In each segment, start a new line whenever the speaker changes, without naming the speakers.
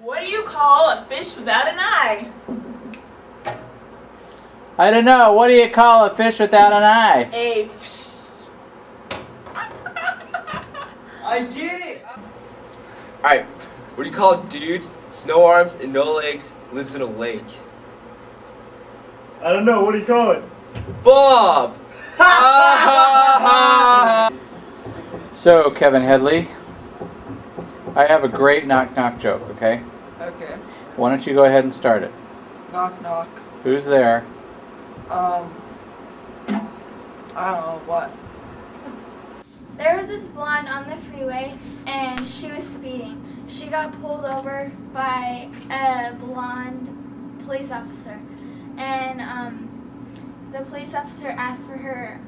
What do you call a fish without an eye?
I don't know. What do you call a fish without an eye?
A
I get it!
Alright, what do you call a dude, no arms and no legs, lives in a lake?
I don't know, what do you call it?
Bob!
So, Kevin Headley, I have a great knock-knock joke, okay?
Okay.
Why don't you go ahead and start it?
Knock knock.
Who's there?
I don't know what.
There was this blonde on the freeway and she was speeding. She got pulled over by a blonde police officer. And the police officer asked for her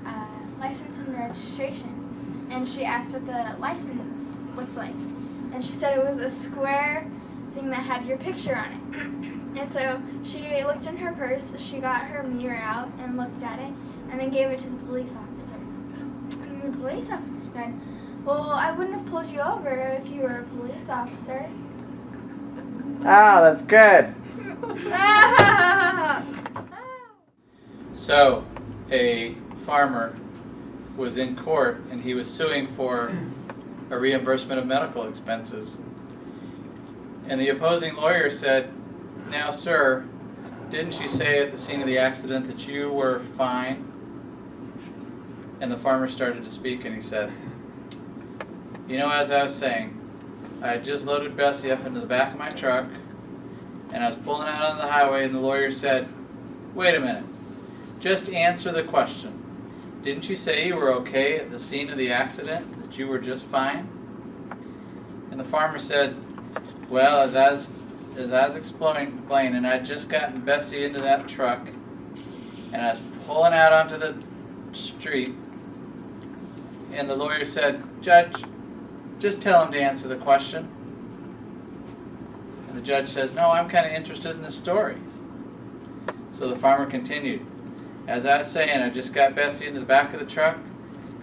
license and registration. And she asked what the license looked like. And she said it was a square thing that had your picture on it. And so she looked in her purse, she got her mirror out and looked at it, and then gave it to the police officer. And the police officer said, well, I wouldn't have pulled you over if you were a police officer.
Ah, that's good. So, a farmer was in court and he was suing for a reimbursement of medical expenses. And the opposing lawyer said, now sir, didn't you say at the scene of the accident that you were fine? And the farmer started to speak and he said, you know, as I was saying, I had just loaded Bessie up into the back of my truck and I was pulling out on the highway and the lawyer said, wait a minute, just answer the question. Didn't you say you were okay at the scene of the accident, that you were just fine? And the farmer said, well, as I was explaining, I'd just gotten Bessie into that truck and I was pulling out onto the street and the lawyer said, Judge, just tell him to answer the question. And the judge says, no, I'm kind of interested in the story. So the farmer continued, as I was saying, I just got Bessie into the back of the truck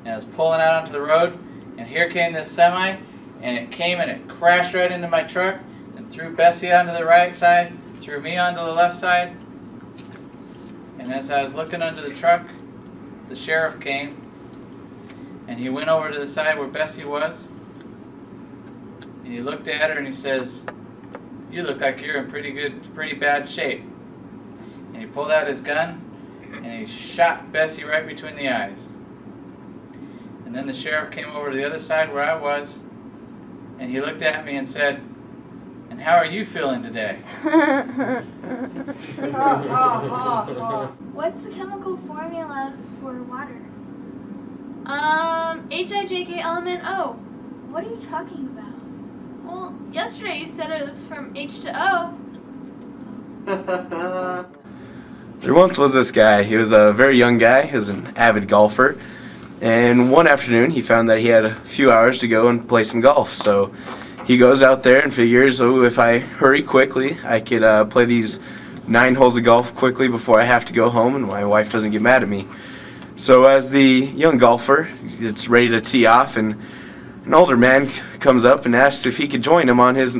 and I was pulling out onto the road and here came this semi and it came and it crashed right into my truck and threw Bessie onto the right side, threw me onto the left side. And as I was looking under the truck, the sheriff came and he went over to the side where Bessie was and he looked at her and he says, you look like you're in pretty bad shape. And he pulled out his gun and he shot Bessie right between the eyes. And then the sheriff came over to the other side where I was and he looked at me and said, and how are you feeling today?
What's the chemical formula for water?
HIJK-element-O.
What are you talking about?
Well, yesterday you said it was from H to O.
There once was this guy. He was a very young guy. He was an avid golfer. And one afternoon he found that he had a few hours to go and play some golf. So he goes out there and figures, oh, if I hurry quickly, I could play these 9 holes of golf quickly before I have to go home and my wife doesn't get mad at me. So as the young golfer gets ready to tee off, and an older man comes up and asks if he could join him on his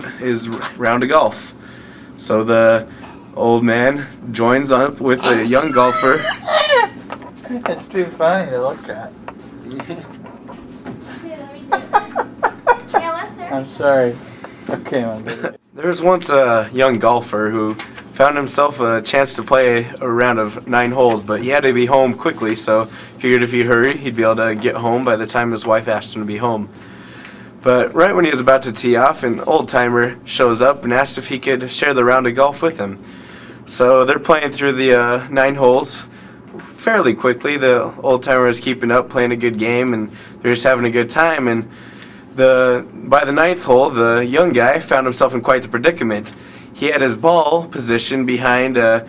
round of golf. So the old man joins up with the young golfer.
It's too funny to look at.
Here, let me do it. Yeah, let's hear.
I'm sorry. Okay, my baby.
There was once a young golfer who found himself a chance to play a round of 9 holes, but he had to be home quickly, so figured if he hurried, he'd be able to get home by the time his wife asked him to be home. But right when he was about to tee off, an old-timer shows up and asks if he could share the round of golf with him. So they're playing through the 9 holes fairly quickly. The old-timer is keeping up, playing a good game, and they're just having a good time. And by the 9th hole, the young guy found himself in quite the predicament. He had his ball positioned behind a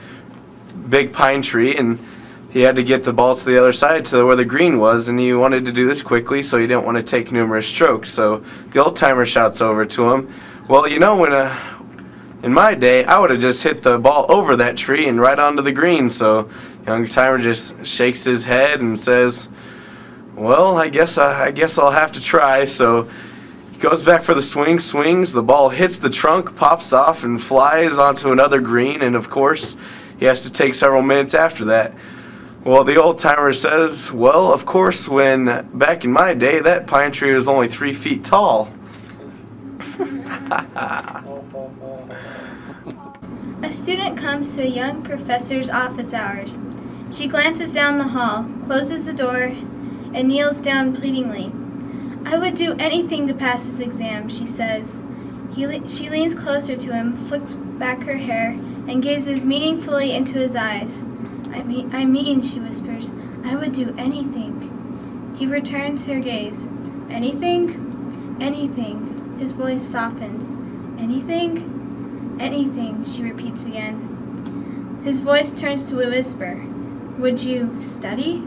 big pine tree, and he had to get the ball to the other side to where the green was, and he wanted to do this quickly, so he didn't want to take numerous strokes. So the old-timer shouts over to him, well, you know, in my day, I would have just hit the ball over that tree and right onto the green. So the young-timer just shakes his head and says, well, I guess I'll have to try. So He goes back for the swing, swings, the ball hits the trunk, pops off, and flies onto another green, and of course, he has to take several minutes after that. Well, the old timer says, well, of course, when back in my day, that pine tree was only 3 feet tall.
A student comes to a young professor's office hours. She glances down the hall, closes the door, and kneels down pleadingly. I would do anything to pass this exam, she says. She leans closer to him, flicks back her hair, and gazes meaningfully into his eyes. I mean, she whispers, I would do anything. He returns her gaze. Anything? Anything. His voice softens. Anything? Anything, she repeats again. His voice turns to a whisper. Would you study?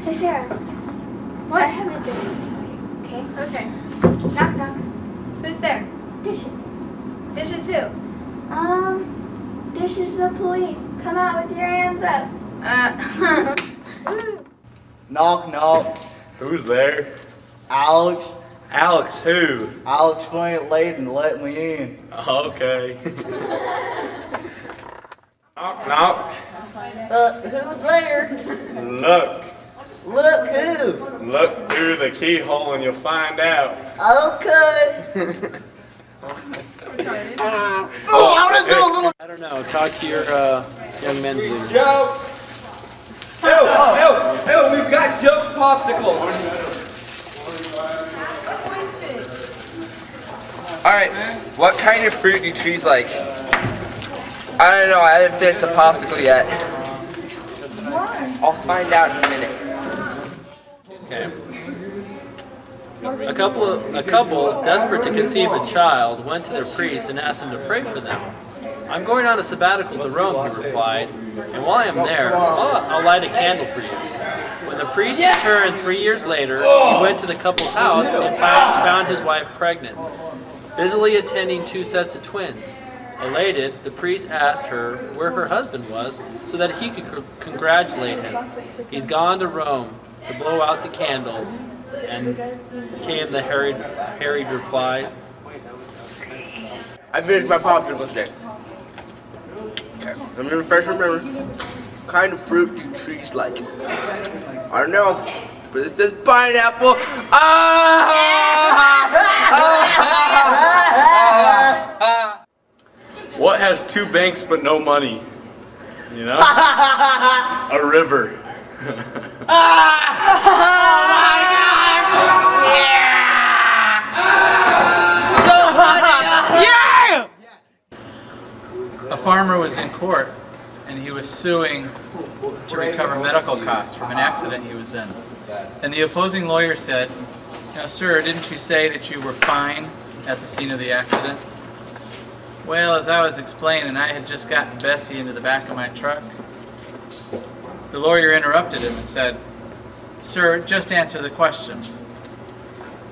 Hey Sarah. What? I have a drink. Okay.
Okay.
Knock knock.
Who's there?
Dishes.
Dishes who?
Dishes the police. Come out with your hands up.
Knock, knock.
Who's there?
Alex.
Alex, who?
Alex went late and let me in.
Okay. Knock, knock.
Who's there?
Look.
Look who.
Look through the keyhole and you'll find out.
Okay. I want to do a little.
I don't know. Talk to your young men's league.
Jokes! Ew, we've got joke popsicles. Alright, what kind of fruit do trees like? I don't know, I haven't finished the popsicle yet. I'll find out in a minute.
Okay. A couple, desperate to conceive a child, went to their priest and asked him to pray for them. I'm going on a sabbatical to Rome, he replied, and while I am there, I'll light a candle for you. When the priest returned 3 years later, he went to the couple's house and found his wife pregnant, busily attending 2 sets of twins. Elated, the priest asked her where her husband was so that he could congratulate him. He's gone to Rome to blow out the candles, and came the harried reply.
I finished my popsicle stick. Okay, let me refresh my memory. What kind of fruit do trees like? I don't know, but it says pineapple.
What has 2 banks but no money? You know? A river.
A farmer was in court and he was suing to recover medical costs from an accident he was in. And the opposing lawyer said, "Now, sir, didn't you say that you were fine at the scene of the accident?" "Well, as I was explaining, I had just gotten Bessie into the back of my truck." The lawyer interrupted him and said, "Sir, just answer the question."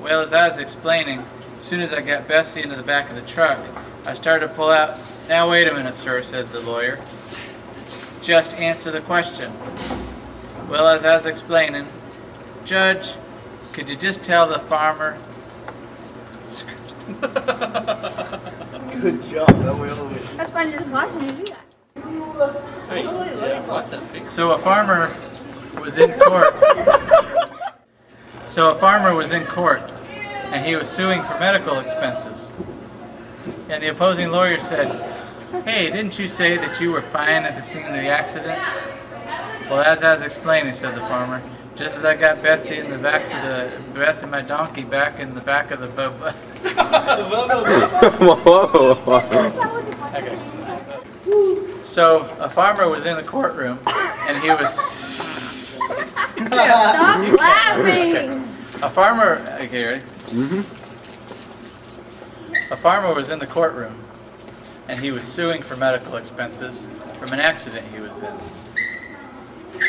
"Well, as I was explaining, as soon as I got Bessie into the back of the truck, I started to pull out." "Now wait a minute, sir," said the lawyer. "Just answer the question." "Well, as I was explaining, Judge, could you just tell the farmer?"
Good job.
That's fun just watching you do that.
Hey, yeah, watch that face.
So a farmer was in court. And he was suing for medical expenses. And the opposing lawyer said, "Hey, didn't you say that you were fine at the scene of the accident?" "Well, as I was explaining," said the farmer, "just as I got Betsy in the back of Bessie, my donkey, back in the back of the Okay. So a farmer was in the courtroom, and he was.
Stop laughing.
A farmer. Okay, ready? A farmer was in the courtroom, and he was suing for medical expenses from an accident he was in.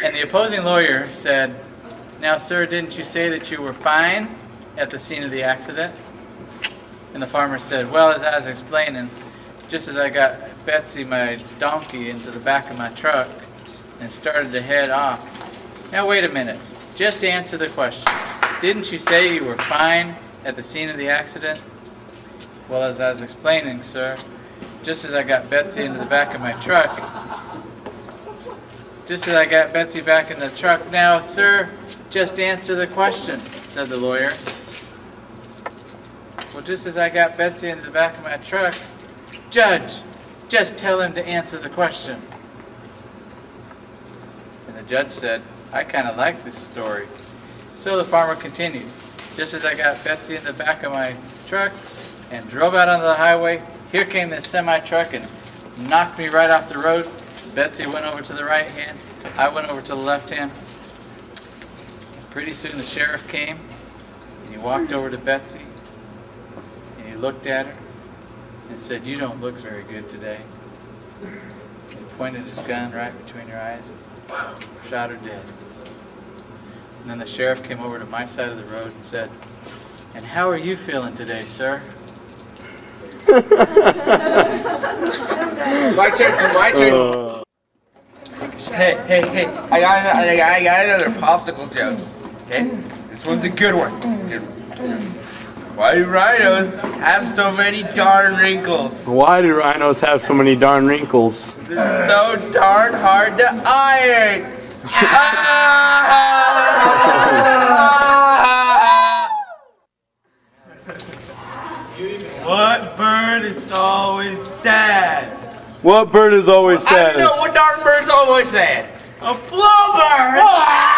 And the opposing lawyer said, "Now, sir, didn't you say that you were fine at the scene of the accident?" And the farmer said, "Well, as I was explaining, just as I got Betsy, my donkey, into the back of my truck and started to head off." "Now, wait a minute. just answer the question. Didn't you say you were fine at the scene of the accident? Well, as I was explaining, sir, just as I got Betsy into the back of my truck, now, sir, just answer the question, said the lawyer. Well, just as I got Betsy into the back of my truck, Judge, just tell him to answer the question. And the judge said, I kind of like this story. So the farmer continued. Just as I got Betsy in the back of my truck and drove out onto the highway, here came this semi-truck and knocked me right off the road. Betsy went over to the right hand. I went over to the left hand. Pretty soon the sheriff came and he walked over to Betsy and he looked at her and said, you don't look very good today. And he pointed his gun right between her eyes and shot her dead. And then the sheriff came over to my side of the road and said, and how are you feeling today, sir?
My turn. Hey. I got another popsicle joke. Okay? This one's a good one. Why do rhinos have so many darn wrinkles?
Why do rhinos have so many darn wrinkles?
They're so darn hard to iron.
What bird is always sad?
What bird is always
I don't know what darn bird's always sad.
A bluebird!